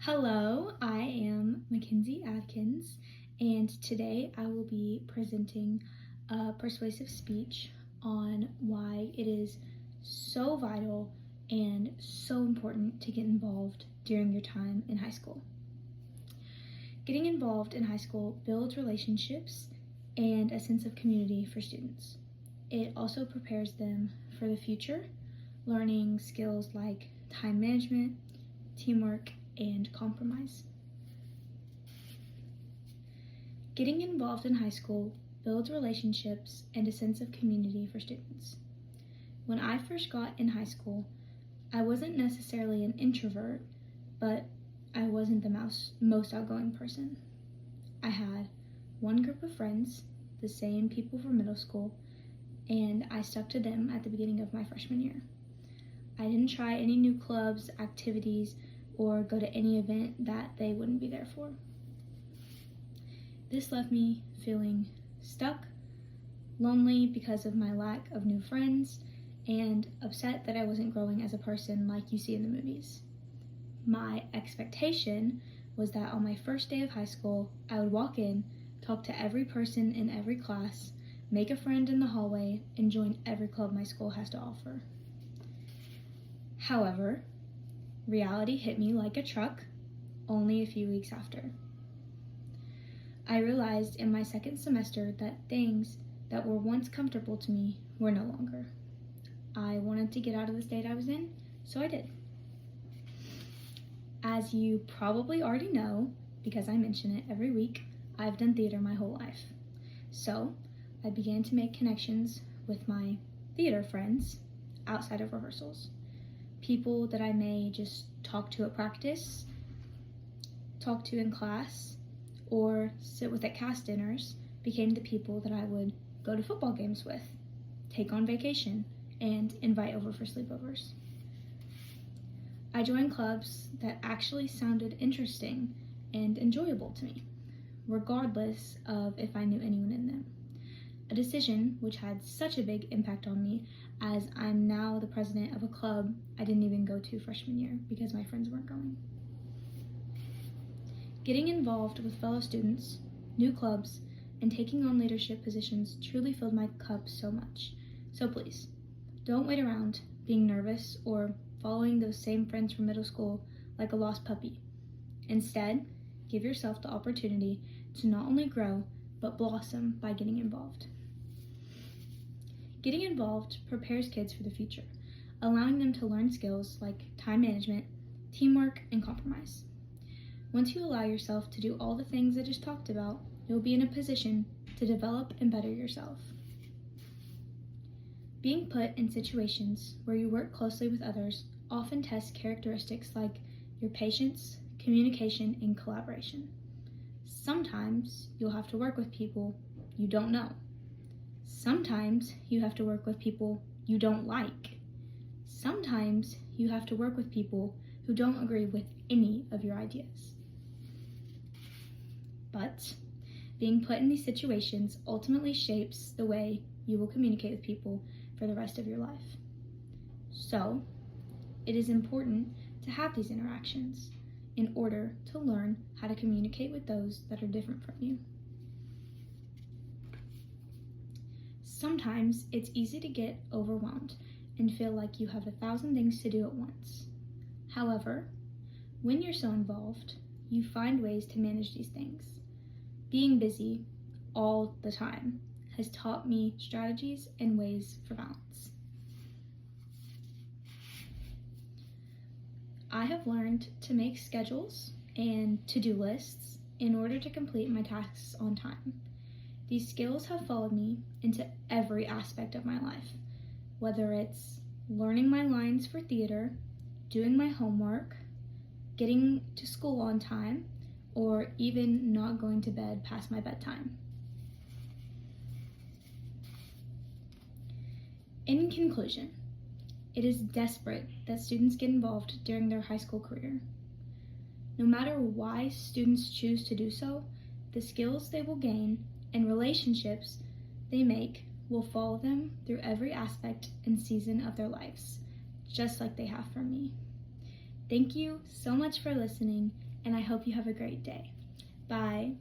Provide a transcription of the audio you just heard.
Hello, I am Mackenzie Adkins, and today I will be presenting a persuasive speech on why it is so vital and so important to get involved during your time in high school. Getting involved in high school builds relationships and a sense of community for students. It also prepares them for the future, learning skills like time management, teamwork, and compromise. Getting involved in high school builds relationships and a sense of community for students. When I first got in high school, I wasn't necessarily an introvert, but I wasn't the most outgoing person. I had one group of friends, the same people from middle school, and I stuck to them at the beginning of my freshman year. I didn't try any new clubs, activities, or go to any event that they wouldn't be there for. This left me feeling stuck, lonely because of my lack of new friends, and upset that I wasn't growing as a person like you see in the movies. My expectation was that on my first day of high school, I would walk in, talk to every person in every class, make a friend in the hallway, and join every club my school has to offer. However, reality hit me like a truck only a few weeks after. I realized in my second semester that things that were once comfortable to me were no longer. I wanted to get out of the state I was in, so I did. As you probably already know, because I mention it every week, I've done theater my whole life. So I began to make connections with my theater friends outside of rehearsals. People that I may just talk to at practice, talk to in class, or sit with at cast dinners became the people that I would go to football games with, take on vacation, and invite over for sleepovers. I joined clubs that actually sounded interesting and enjoyable to me, regardless of if I knew anyone in them. A decision which had such a big impact on me, as I'm now the president of a club I didn't even go to freshman year because my friends weren't going. Getting involved with fellow students, new clubs, and taking on leadership positions truly filled my cup so much. So please, don't wait around being nervous or following those same friends from middle school like a lost puppy. Instead, give yourself the opportunity to not only grow, but blossom by getting involved. Getting involved prepares kids for the future, allowing them to learn skills like time management, teamwork, and compromise. Once you allow yourself to do all the things I just talked about, you'll be in a position to develop and better yourself. Being put in situations where you work closely with others often tests characteristics like your patience, communication, and collaboration. Sometimes you'll have to work with people you don't know. Sometimes you have to work with people you don't like. Sometimes you have to work with people who don't agree with any of your ideas. But being put in these situations ultimately shapes the way you will communicate with people for the rest of your life. So, it is important to have these interactions in order to learn how to communicate with those that are different from you. Sometimes it's easy to get overwhelmed and feel like you have 1,000 things to do at once. However, when you're so involved, you find ways to manage these things. Being busy all the time has taught me strategies and ways for balance. I have learned to make schedules and to-do lists in order to complete my tasks on time. These skills have followed me into every aspect of my life, whether it's learning my lines for theater, doing my homework, getting to school on time, or even not going to bed past my bedtime. In conclusion, it is desperate that students get involved during their high school career. No matter why students choose to do so, the skills they will gain and relationships they make will follow them through every aspect and season of their lives, just like they have for me. Thank you so much for listening, and I hope you have a great day. Bye.